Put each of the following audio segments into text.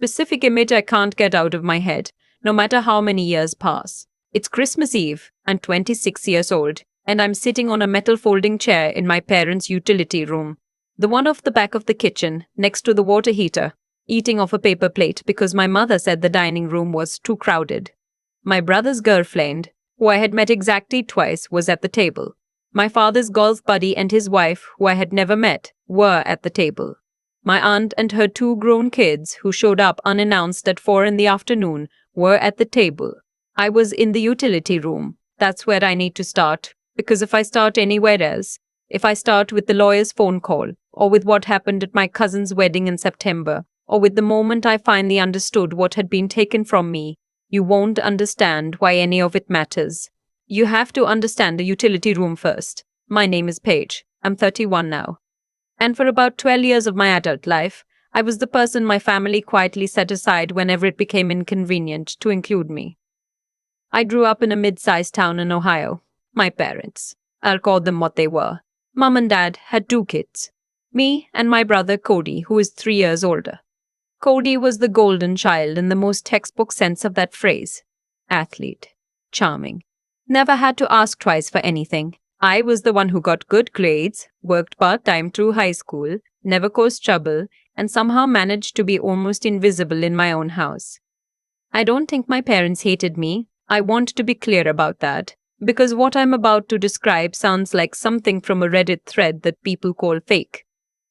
specific image I can't get out of my head, no matter how many years pass. It's Christmas Eve. I'm 26 years old, and I'm sitting on a metal folding chair in my parents' utility room, the one off the back of the kitchen, next to the water heater, eating off a paper plate because my mother said the dining room was too crowded. My brother's girlfriend, who I had met exactly twice, was at the table. My father's golf buddy and his wife, who I had never met, were at the table. My aunt and her two grown kids, who showed up unannounced at 4 in the afternoon, were at the table. I was in the utility room. That's where I need to start, because if I start anywhere else, if I start with the lawyer's phone call, or with what happened at my cousin's wedding in September, or with the moment I finally understood what had been taken from me, you won't understand why any of it matters. You have to understand the utility room first. My name is Paige. I'm 31 now. And for about 12 years of my adult life, I was the person my family quietly set aside whenever it became inconvenient to include me. I grew up in a mid-sized town in Ohio. My parents, I'll call them what they were, Mom and Dad, had 2 kids. Me and my brother Cody, who is 3 years older. Cody was the golden child in the most textbook sense of that phrase. Athlete. Charming. Never had to ask twice for anything. I was the one who got good grades, worked part-time through high school, never caused trouble, and somehow managed to be almost invisible in my own house. I don't think my parents hated me. I want to be clear about that, because what I'm about to describe sounds like something from a Reddit thread that people call fake.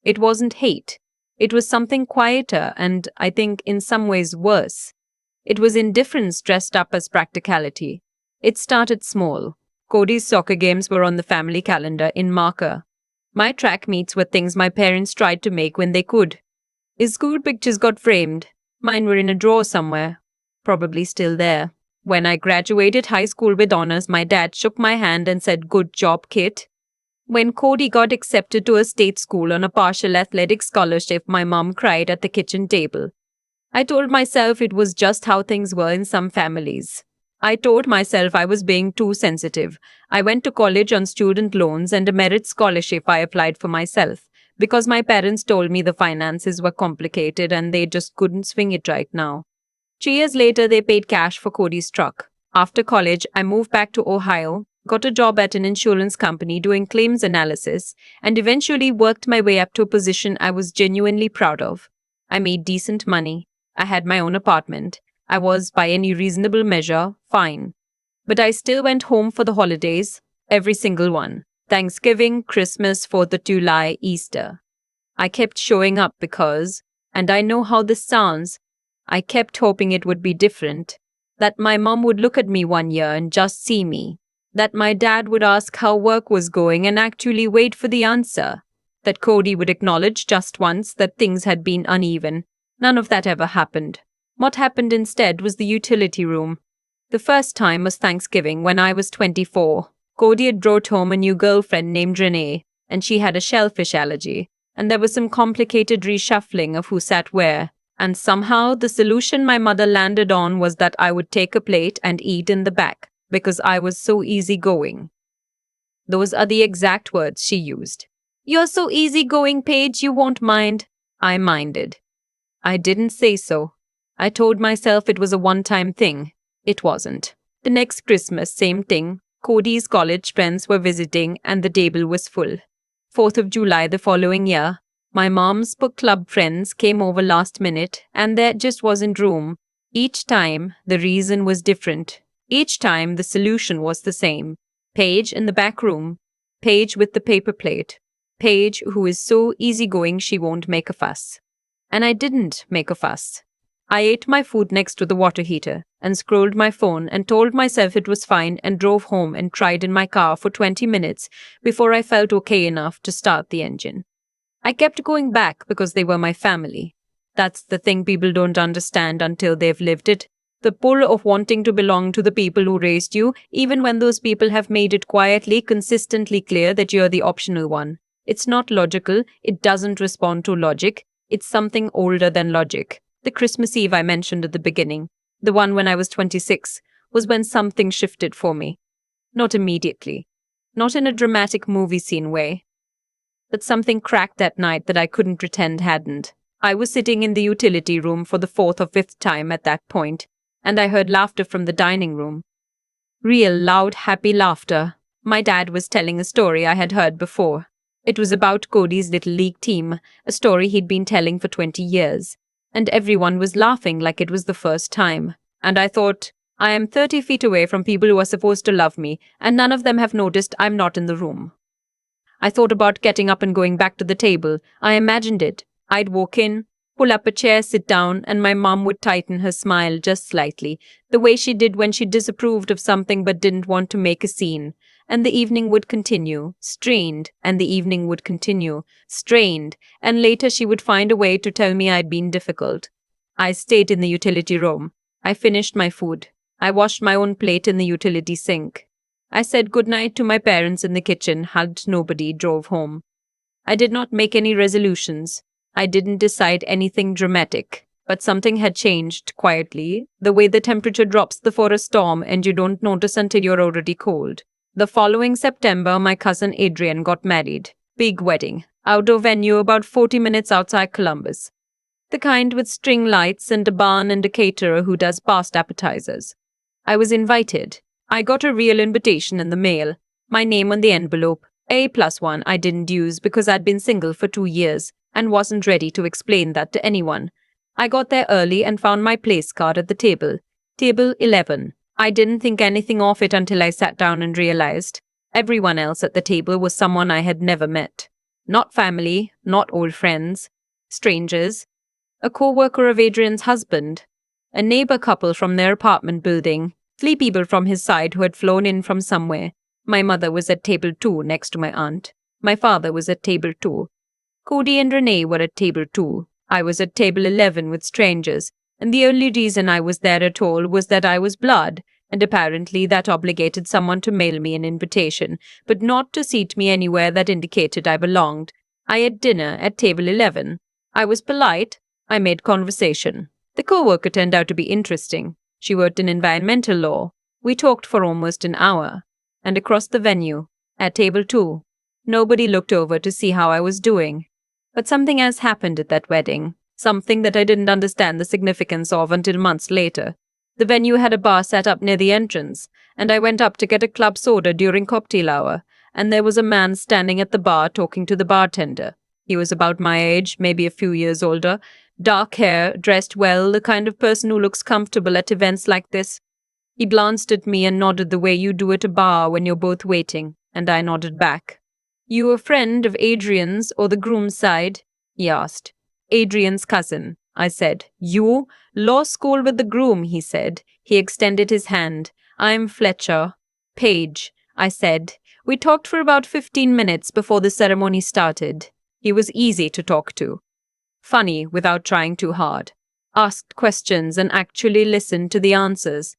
It wasn't hate. It was something quieter and, I think, in some ways worse. It was indifference dressed up as practicality. It started small. Cody's soccer games were on the family calendar in marker. My track meets were things my parents tried to make when they could. His school pictures got framed. Mine were in a drawer somewhere. Probably still there. When I graduated high school with honors, my dad shook my hand and said, "Good job, kid." When Cody got accepted to a state school on a partial athletic scholarship, my mom cried at the kitchen table. I told myself it was just how things were in some families. I told myself I was being too sensitive. I went to college on student loans and a merit scholarship I applied for myself, because my parents told me the finances were complicated and they just couldn't swing it right now. 3 years later, they paid cash for Cody's truck. After college, I moved back to Ohio, got a job at an insurance company doing claims analysis, and eventually worked my way up to a position I was genuinely proud of. I made decent money. I had my own apartment. I was, by any reasonable measure, fine. But I still went home for the holidays, every single one. Thanksgiving, Christmas, 4th of July, Easter. I kept showing up because, and I know how this sounds, I kept hoping it would be different. That my mom would look at me one year and just see me. That my dad would ask how work was going and actually wait for the answer. That Cody would acknowledge just once that things had been uneven. None of that ever happened. What happened instead was the utility room. The first time was Thanksgiving when I was 24. Cody had brought home a new girlfriend named Renee, and she had a shellfish allergy, and there was some complicated reshuffling of who sat where. And somehow the solution my mother landed on was that I would take a plate and eat in the back, because I was so easygoing. Those are the exact words she used. "You're so easygoing, Paige, you won't mind." I minded. I didn't say so. I told myself it was a one-time thing. It wasn't. The next Christmas, same thing. Cody's college friends were visiting and the table was full. 4th of July the following year, my mom's book club friends came over last minute and there just wasn't room. Each time, the reason was different. Each time, the solution was the same. Paige in the back room. Paige with the paper plate. Paige who is so easygoing she won't make a fuss. And I didn't make a fuss. I ate my food next to the water heater and scrolled my phone and told myself it was fine and drove home and cried in my car for 20 minutes before I felt okay enough to start the engine. I kept going back because they were my family. That's the thing people don't understand until they've lived it. The pull of wanting to belong to the people who raised you, even when those people have made it quietly, consistently clear that you're the optional one. It's not logical. It doesn't respond to logic. It's something older than logic. The Christmas Eve I mentioned at the beginning, the one when I was 26, was when something shifted for me. Not immediately. Not in a dramatic movie scene way. But something cracked that night that I couldn't pretend hadn't. I was sitting in the utility room for the fourth or fifth time at that point, and I heard laughter from the dining room. Real loud, happy laughter. My dad was telling a story I had heard before. It was about Cody's little league team, a story he'd been telling for 20 years. And everyone was laughing like it was the first time. And I thought, I am 30 feet away from people who are supposed to love me, and none of them have noticed I'm not in the room. I thought about getting up and going back to the table. I imagined it. I'd walk in, pull up a chair, sit down, and my mom would tighten her smile just slightly, the way she did when she disapproved of something but didn't want to make a scene. And the evening would continue, strained, and the evening would continue, strained, and later she would find a way to tell me I'd been difficult. I stayed in the utility room. I finished my food. I washed my own plate in the utility sink. I said goodnight to my parents in the kitchen, hugged nobody, drove home. I did not make any resolutions. I didn't decide anything dramatic, but something had changed quietly, the way the temperature drops before a storm and you don't notice until you're already cold. The following September, my cousin Adrian got married. Big wedding. Outdoor venue about 40 minutes outside Columbus. The kind with string lights and a barn and a caterer who does past appetizers. I was invited. I got a real invitation in the mail. My name on the envelope. A+1 I didn't use because I'd been single for 2 years and wasn't ready to explain that to anyone. I got there early and found my place card at the table. Table 11. I didn't think anything of it until I sat down and realized everyone else at the table was someone I had never met. Not family, not old friends, strangers. A co-worker of Adrian's husband, a neighbor couple from their apartment building, 3 people from his side who had flown in from somewhere. My mother was at table 2 next to my aunt. My father was at table 2. Cody and Renee were at table 2. I was at table 11 with strangers, and the only reason I was there at all was that I was blood, and apparently that obligated someone to mail me an invitation, but not to seat me anywhere that indicated I belonged. I had dinner at table 11. I was polite. I made conversation. The co-worker turned out to be interesting. She worked in environmental law. We talked for almost an hour. And across the venue, at table 2, nobody looked over to see how I was doing. But something else happened at that wedding, something that I didn't understand the significance of until months later. The venue had a bar set up near the entrance, and I went up to get a club soda during cocktail hour, and there was a man standing at the bar talking to the bartender. He was about my age, maybe a few years older, dark hair, dressed well, the kind of person who looks comfortable at events like this. He glanced at me and nodded the way you do at a bar when you're both waiting, and I nodded back. You a friend of Adrian's or the groom's side? He asked. Adrian's cousin, I said. You? Law school with the groom, he said. He extended his hand. I'm Fletcher. Page, I said. We talked for about 15 minutes before the ceremony started. He was easy to talk to. Funny without trying too hard. Asked questions and actually listened to the answers.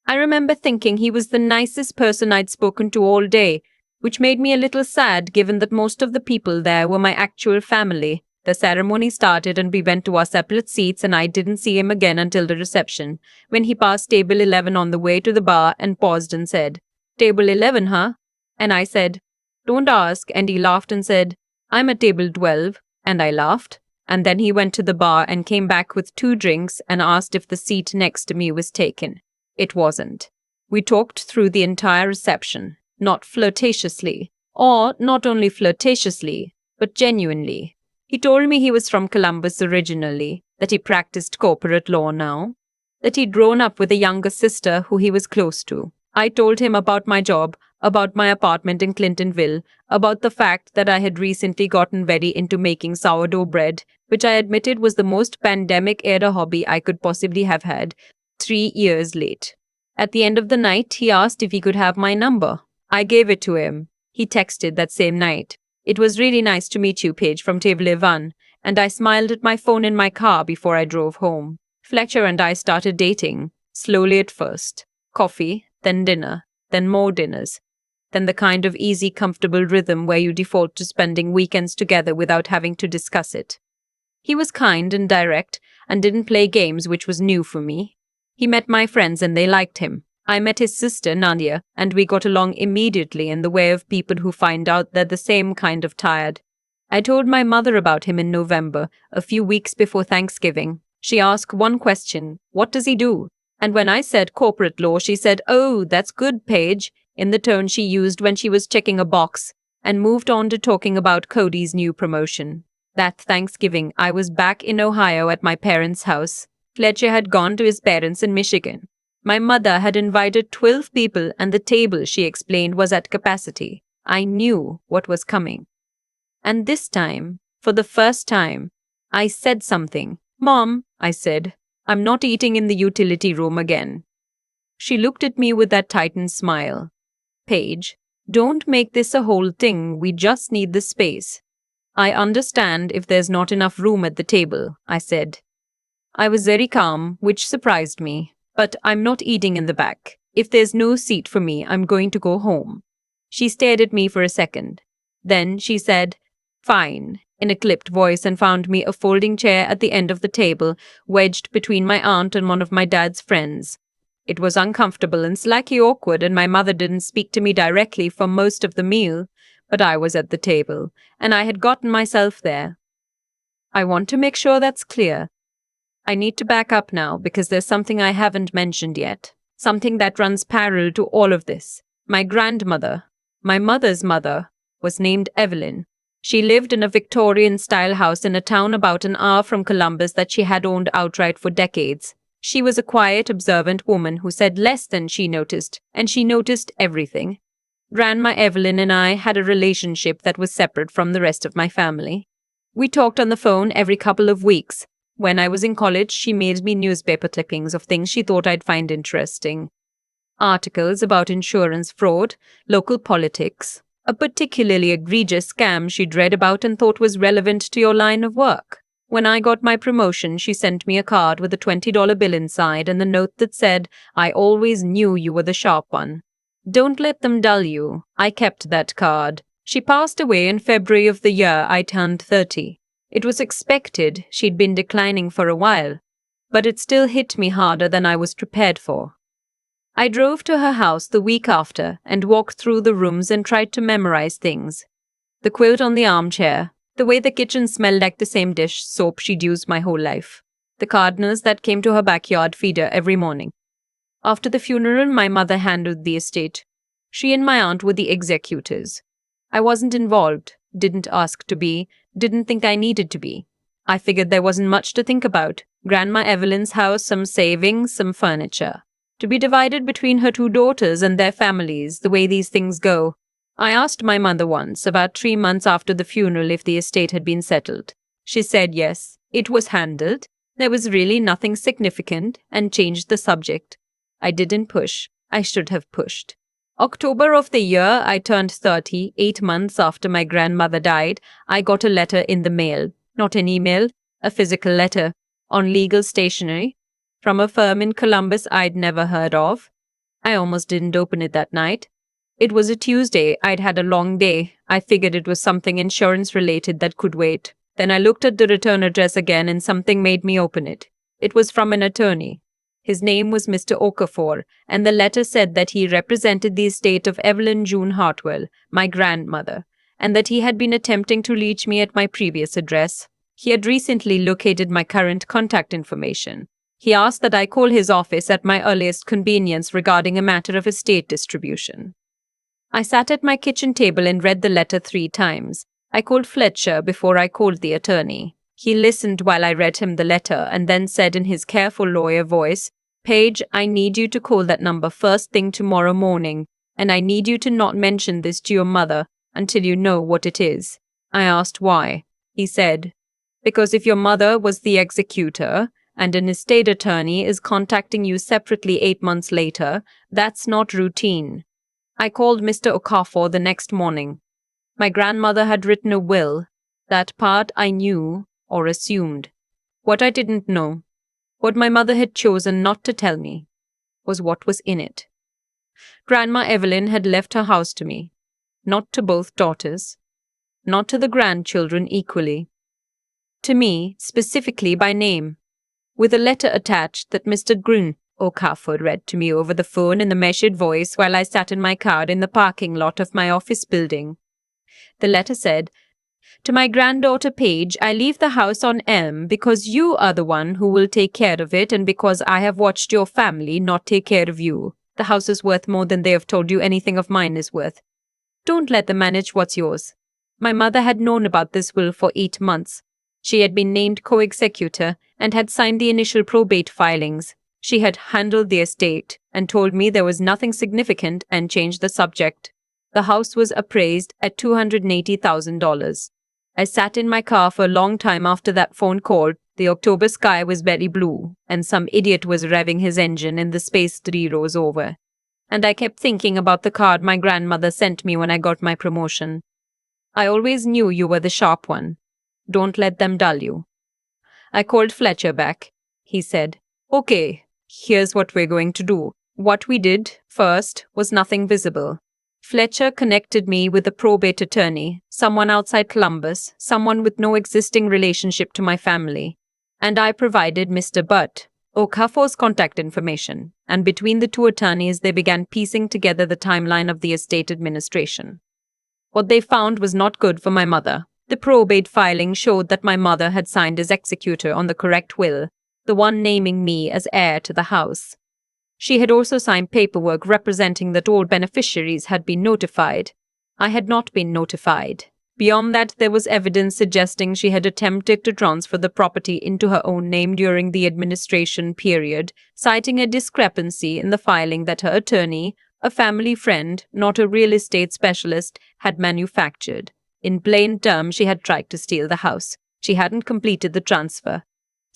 I remember thinking he was the nicest person I'd spoken to all day, which made me a little sad given that most of the people there were my actual family. The ceremony started and we went to our separate seats and I didn't see him again until the reception, when he passed table 11 on the way to the bar and paused and said, Table 11, huh? And I said, Don't ask, and he laughed and said, I'm at table 12, and I laughed. And then he went to the bar and came back with 2 drinks and asked if the seat next to me was taken. It wasn't. We talked through the entire reception, not flirtatiously, or not only flirtatiously, but genuinely. He told me he was from Columbus originally, that he practiced corporate law now, that he'd grown up with a younger sister who he was close to. I told him about my job, about my apartment in Clintonville, about the fact that I had recently gotten very into making sourdough bread, which I admitted was the most pandemic-era hobby I could possibly have had, 3 years late. At the end of the night, he asked if he could have my number. I gave it to him. He texted that same night. It was really nice to meet you, Paige, from table 11, and I smiled at my phone in my car before I drove home. Fletcher and I started dating, slowly at first. Coffee, then dinner, then more dinners. Then the kind of easy, comfortable rhythm where you default to spending weekends together without having to discuss it. He was kind and direct and didn't play games, which was new for me. He met my friends and they liked him. I met his sister, Nadia, and we got along immediately in the way of people who find out they're the same kind of tired. I told my mother about him in November, a few weeks before Thanksgiving. She asked one question, "What does he do?" And when I said corporate law, she said, "Oh, that's good, Paige," in the tone she used when she was checking a box, and moved on to talking about Cody's new promotion. That Thanksgiving, I was back in Ohio at my parents' house. Fletcher had gone to his parents in Michigan. My mother had invited 12 people, and the table, she explained, was at capacity. I knew what was coming. And this time, for the first time, I said something. "Mom," I said, "I'm not eating in the utility room again." She looked at me with that tightened smile. "Paige, don't make this a whole thing. We just need the space." "I understand if there's not enough room at the table," I said. I was very calm, which surprised me. "But I'm not eating in the back. If there's no seat for me, I'm going to go home." She stared at me for a second. Then she said, "Fine," in a clipped voice, and found me a folding chair at the end of the table, wedged between my aunt and one of my dad's friends. It was uncomfortable and slightly awkward, and my mother didn't speak to me directly for most of the meal, but I was at the table, and I had gotten myself there. I want to make sure that's clear. I need to back up now because there's something I haven't mentioned yet, something that runs parallel to all of this. My grandmother, my mother's mother, was named Evelyn. She lived in a Victorian-style house in a town about an hour from Columbus that she had owned outright for decades. She was a quiet, observant woman who said less than she noticed, and she noticed everything. Grandma Evelyn and I had a relationship that was separate from the rest of my family. We talked on the phone every couple of weeks. When I was in college, she made me newspaper clippings of things she thought I'd find interesting. Articles about insurance fraud, local politics, a particularly egregious scam she'd read about and thought was relevant to your line of work. When I got my promotion, she sent me a card with a $20 bill inside and the note that said, "I always knew you were the sharp one. Don't let them dull you." I kept that card. She passed away in February of the year I turned 30. It was expected. She'd been declining for a while, but it still hit me harder than I was prepared for. I drove to her house the week after and walked through the rooms and tried to memorize things. The quilt on the armchair, the way the kitchen smelled like the same dish soap she'd used my whole life, the cardinals that came to her backyard feeder every morning. After the funeral, my mother handled the estate. She and my aunt were the executors. I wasn't involved, didn't ask to be, didn't think I needed to be. I figured there wasn't much to think about. Grandma Evelyn's house, some savings, some furniture. To be divided between her two daughters and their families, the way these things go. I asked my mother once, about 3 months after the funeral, if the estate had been settled. She said yes, it was handled. There was really nothing significant, and changed the subject. I didn't push. I should have pushed. October of the year I turned 30, 8 months after my grandmother died, I got a letter in the mail. Not an email, a physical letter, on legal stationery, from a firm in Columbus I'd never heard of. I almost didn't open it that night. It was a Tuesday. I'd had a long day. I figured it was something insurance-related that could wait. Then I looked at the return address again and something made me open it. It was from an attorney. His name was Mr. Okafor, and the letter said that he represented the estate of Evelyn June Hartwell, my grandmother, and that he had been attempting to reach me at my previous address. He had recently located my current contact information. He asked that I call his office at my earliest convenience regarding a matter of estate distribution. I sat at my kitchen table and read the letter 3 times. I called Fletcher before I called the attorney. He listened while I read him the letter and then said in his careful lawyer voice, "Paige, I need you to call that number first thing tomorrow morning, and I need you to not mention this to your mother until you know what it is." I asked why. He said, "Because if your mother was the executor, and an estate attorney is contacting you separately 8 months later, that's not routine." I called Mr. Okafor the next morning. My grandmother had written a will. That part I knew, or assumed. What I didn't know, what my mother had chosen not to tell me, was what was in it. Grandma Evelyn had left her house to me, not to both daughters, not to the grandchildren equally. To me, specifically by name, with a letter attached that Mr. Grun Okafor read to me over the phone in a measured voice while I sat in my car in the parking lot of my office building. The letter said, To my granddaughter Paige, I leave the house on Elm because you are the one who will take care of it and because I have watched your family not take care of you. The house is worth more than they have told you anything of mine is worth. Don't let them manage what's yours. My mother had known about this will for 8 months. She had been named co-executor and had signed the initial probate filings. She had handled the estate and told me there was nothing significant and changed the subject. The house was appraised at $280,000. I sat in my car for a long time after that phone call. The October sky was very blue, and some idiot was revving his engine in the space 3 rows over. And I kept thinking about the card my grandmother sent me when I got my promotion. I always knew you were the sharp one. Don't let them dull you. I called Fletcher back. He said, "Okay, here's what we're going to do." What we did first was nothing visible. Fletcher connected me with a probate attorney, someone outside Columbus, someone with no existing relationship to my family. And I provided Mr. Butt Okafor's contact information, and between the two attorneys they began piecing together the timeline of the estate administration. What they found was not good for my mother. The probate filing showed that my mother had signed as executor on the correct will, the one naming me as heir to the house. She had also signed paperwork representing that all beneficiaries had been notified. I had not been notified. Beyond that, there was evidence suggesting she had attempted to transfer the property into her own name during the administration period, citing a discrepancy in the filing that her attorney, a family friend, not a real estate specialist, had manufactured. In plain terms, she had tried to steal the house. She hadn't completed the transfer.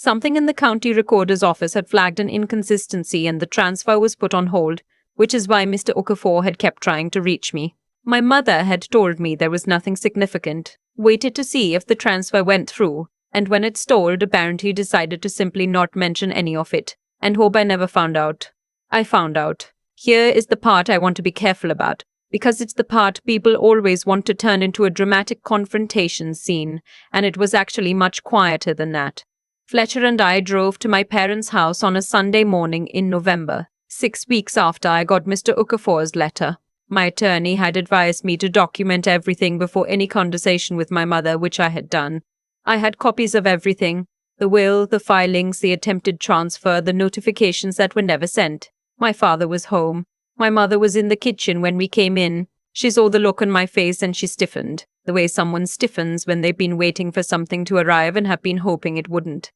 Something in the county recorder's office had flagged an inconsistency and the transfer was put on hold, which is why Mr. Okafor had kept trying to reach me. My mother had told me there was nothing significant, waited to see if the transfer went through, and when it stalled, apparently decided to simply not mention any of it, and hope I never found out. I found out. Here is the part I want to be careful about, because it's the part people always want to turn into a dramatic confrontation scene, and it was actually much quieter than that. Fletcher and I drove to my parents' house on a Sunday morning in November, 6 weeks after I got Mr. Okafor's letter. My attorney had advised me to document everything before any conversation with my mother, which I had done. I had copies of everything: the will, the filings, the attempted transfer, the notifications that were never sent. My father was home. My mother was in the kitchen when we came in. She saw the look on my face and she stiffened, the way someone stiffens when they've been waiting for something to arrive and have been hoping it wouldn't.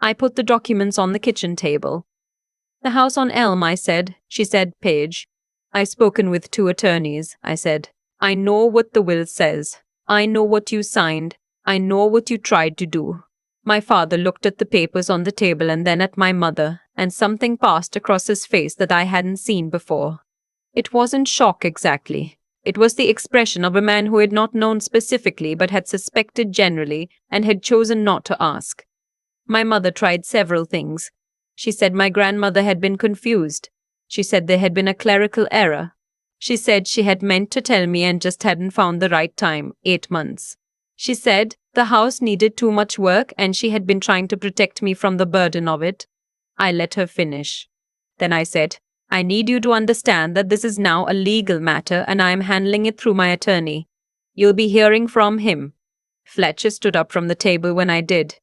I put the documents on the kitchen table. "The house on Elm," I said. She said, "Paige." "I've spoken with 2 attorneys," I said. "I know what the will says. I know what you signed. I know what you tried to do." My father looked at the papers on the table and then at my mother, and something passed across his face that I hadn't seen before. It wasn't shock exactly. It was the expression of a man who had not known specifically but had suspected generally and had chosen not to ask. My mother tried several things. She said my grandmother had been confused. She said there had been a clerical error. She said she had meant to tell me and just hadn't found the right time, 8 months. She said the house needed too much work and she had been trying to protect me from the burden of it. I let her finish. Then I said, "I need you to understand that this is now a legal matter and I am handling it through my attorney. You'll be hearing from him." Fletcher stood up from the table when I did.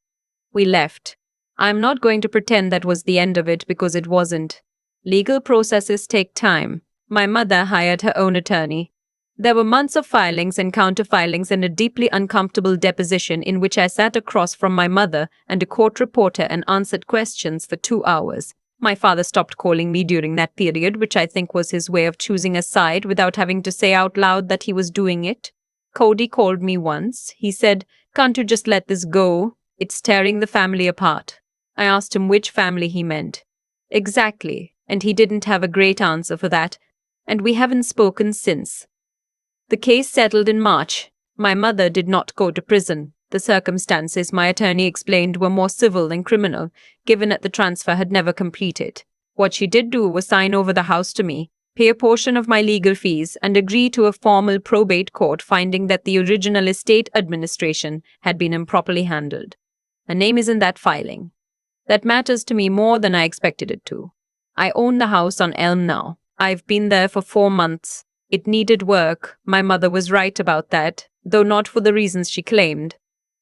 We left. I'm not going to pretend that was the end of it because it wasn't. Legal processes take time. My mother hired her own attorney. There were months of filings and counter-filings and a deeply uncomfortable deposition in which I sat across from my mother and a court reporter and answered questions for 2 hours. My father stopped calling me during that period, which I think was his way of choosing a side without having to say out loud that he was doing it. Cody called me once. He said, "Can't you just let this go? It's tearing the family apart." I asked him which family he meant. Exactly, and he didn't have a great answer for that, and we haven't spoken since. The case settled in March. My mother did not go to prison. The circumstances, my attorney explained, were more civil than criminal, given that the transfer had never completed. What she did do was sign over the house to me, pay a portion of my legal fees, and agree to a formal probate court finding that the original estate administration had been improperly handled. Her name is in that filing. That matters to me more than I expected it to. I own the house on Elm now. I've been there for 4 months. It needed work. My mother was right about that, though not for the reasons she claimed.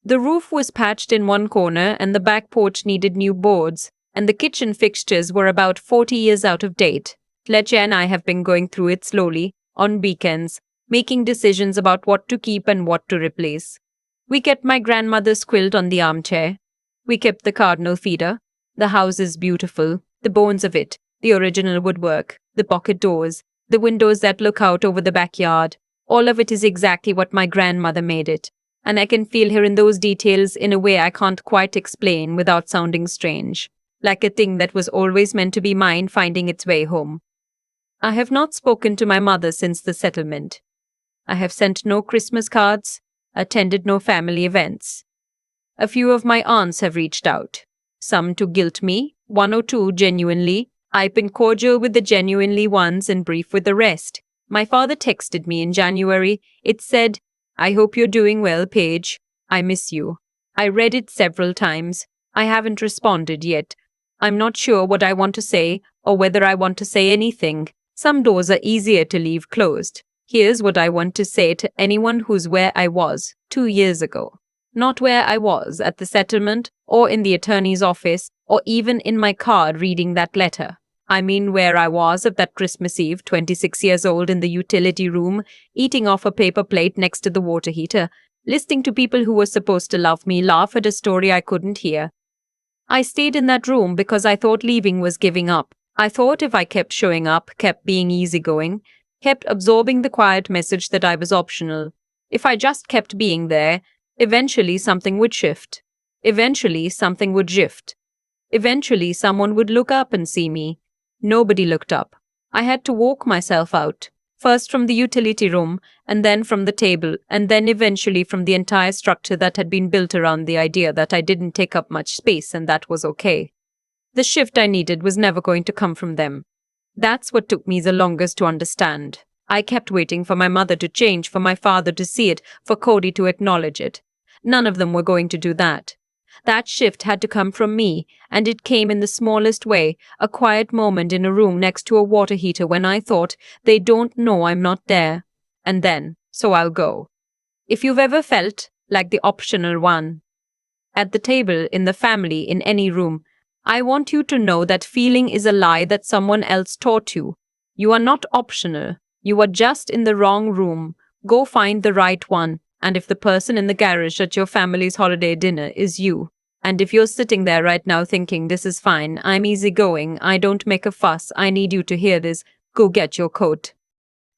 The roof was patched in one corner, and the back porch needed new boards, and the kitchen fixtures were about 40 years out of date. Lawye and I have been going through it slowly, on weekends, making decisions about what to keep and what to replace. We kept my grandmother's quilt on the armchair. We kept the cardinal feeder. The house is beautiful, the bones of it, the original woodwork, the pocket doors, the windows that look out over the backyard. All of it is exactly what my grandmother made it, and I can feel her in those details in a way I can't quite explain without sounding strange, like a thing that was always meant to be mine finding its way home. I have not spoken to my mother since the settlement. I have sent no Christmas cards, attended no family events. A few of my aunts have reached out, some to guilt me, one or two genuinely. I've been cordial with the genuinely ones and brief with the rest. My father texted me in January. It said, "I hope you're doing well, Paige. I miss you." I read it several times. I haven't responded yet. I'm not sure what I want to say or whether I want to say anything. Some doors are easier to leave closed. Here's what I want to say to anyone who's where I was 2 years ago. Not where I was at the settlement or in the attorney's office or even in my car reading that letter. I mean where I was at that Christmas Eve, 26 years old, in the utility room, eating off a paper plate next to the water heater, listening to people who were supposed to love me laugh at a story I couldn't hear. I stayed in that room because I thought leaving was giving up. I thought if I kept showing up, kept being easygoing, kept absorbing the quiet message that I was optional, if I just kept being there, eventually something would shift. Eventually something would shift. Eventually someone would look up and see me. Nobody looked up. I had to walk myself out, first from the utility room, and then from the table, and then eventually from the entire structure that had been built around the idea that I didn't take up much space and that was okay. The shift I needed was never going to come from them. That's what took me the longest to understand. I kept waiting for my mother to change, for my father to see it, for Cody to acknowledge it. None of them were going to do that. That shift had to come from me, and it came in the smallest way, a quiet moment in a room next to a water heater when I thought, they don't know I'm not there. And then, so I'll go. If you've ever felt like the optional one, at the table, in the family, in any room, I want you to know that feeling is a lie that someone else taught you. You are not optional. You are just in the wrong room. Go find the right one. And if the person in the garage at your family's holiday dinner is you, and if you're sitting there right now thinking, this is fine, I'm easygoing, I don't make a fuss, I need you to hear this, go get your coat.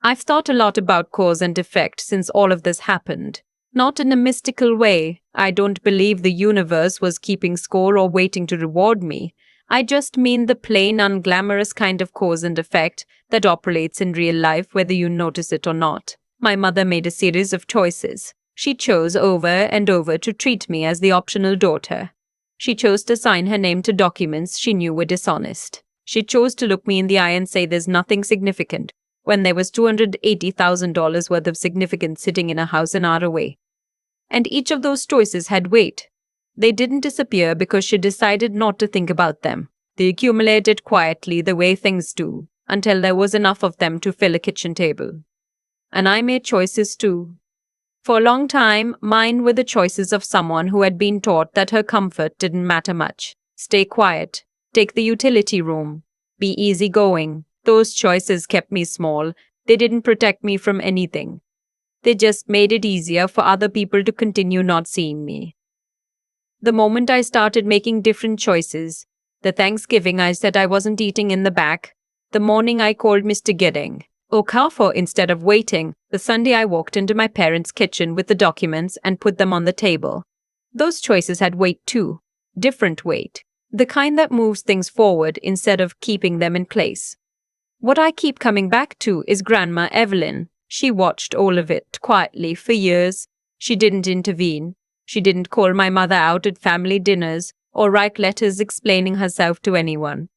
I've thought a lot about cause and effect since all of this happened. Not in a mystical way. I don't believe the universe was keeping score or waiting to reward me. I just mean the plain, unglamorous kind of cause and effect that operates in real life whether you notice it or not. My mother made a series of choices. She chose over and over to treat me as the optional daughter. She chose to sign her name to documents she knew were dishonest. She chose to look me in the eye and say there's nothing significant, when there was $280,000 worth of significance sitting in a house an hour away. And each of those choices had weight. They didn't disappear because she decided not to think about them. They accumulated quietly the way things do, until there was enough of them to fill a kitchen table. And I made choices too. For a long time, mine were the choices of someone who had been taught that her comfort didn't matter much. Stay quiet. Take the utility room. Be easygoing. Those choices kept me small. They didn't protect me from anything. They just made it easier for other people to continue not seeing me. The moment I started making different choices, the Thanksgiving I said I wasn't eating in the back, the morning I called Mr. Gidding, Okafor instead of waiting, the Sunday I walked into my parents' kitchen with the documents and put them on the table. Those choices had weight too, different weight, the kind that moves things forward instead of keeping them in place. What I keep coming back to is Grandma Evelyn. She watched all of it quietly for years. She didn't intervene. She didn't call my mother out at family dinners or write letters explaining herself to anyone.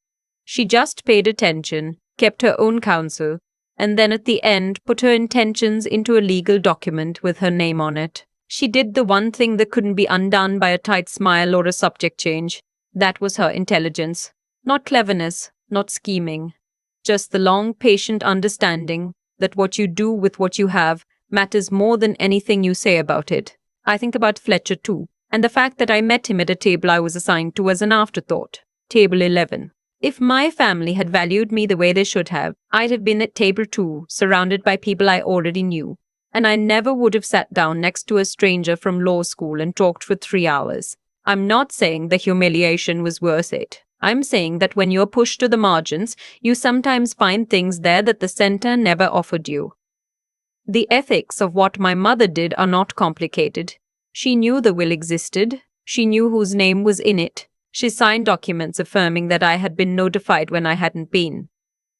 She just paid attention, kept her own counsel, and then at the end put her intentions into a legal document with her name on it. She did the one thing that couldn't be undone by a tight smile or a subject change. That was her intelligence. Not cleverness, not scheming. Just the long, patient understanding, that what you do with what you have matters more than anything you say about it. I think about Fletcher too, and the fact that I met him at a table I was assigned to as an afterthought. Table 11. If my family had valued me the way they should have, I'd have been at table 2, surrounded by people I already knew. And I never would have sat down next to a stranger from law school and talked for 3 hours. I'm not saying the humiliation was worth it. I'm saying that when you're pushed to the margins, you sometimes find things there that the center never offered you. The ethics of what my mother did are not complicated. She knew the will existed. She knew whose name was in it. She signed documents affirming that I had been notified when I hadn't been.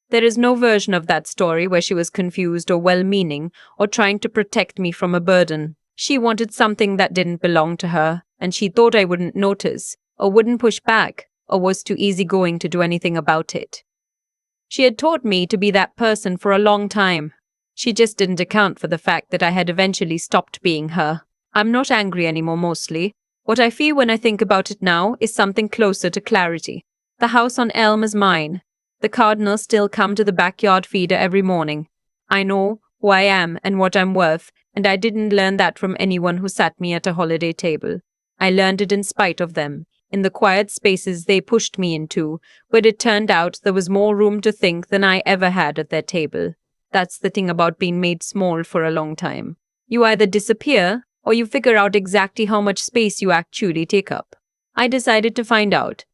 There is no version of that story where she was confused or well-meaning or trying to protect me from a burden. She wanted something that didn't belong to her, and she thought I wouldn't notice, or wouldn't push back, or was too easygoing to do anything about it. She had taught me to be that person for a long time. She just didn't account for the fact that I had eventually stopped being her. I'm not angry anymore mostly. What I feel when I think about it now is something closer to clarity. The house on Elm is mine. The cardinals still come to the backyard feeder every morning. I know who I am and what I'm worth, and I didn't learn that from anyone who sat me at a holiday table. I learned it in spite of them, in the quiet spaces they pushed me into, but it turned out there was more room to think than I ever had at their table. That's the thing about being made small for a long time. You either disappear, or you figure out exactly how much space you actually take up. I decided to find out,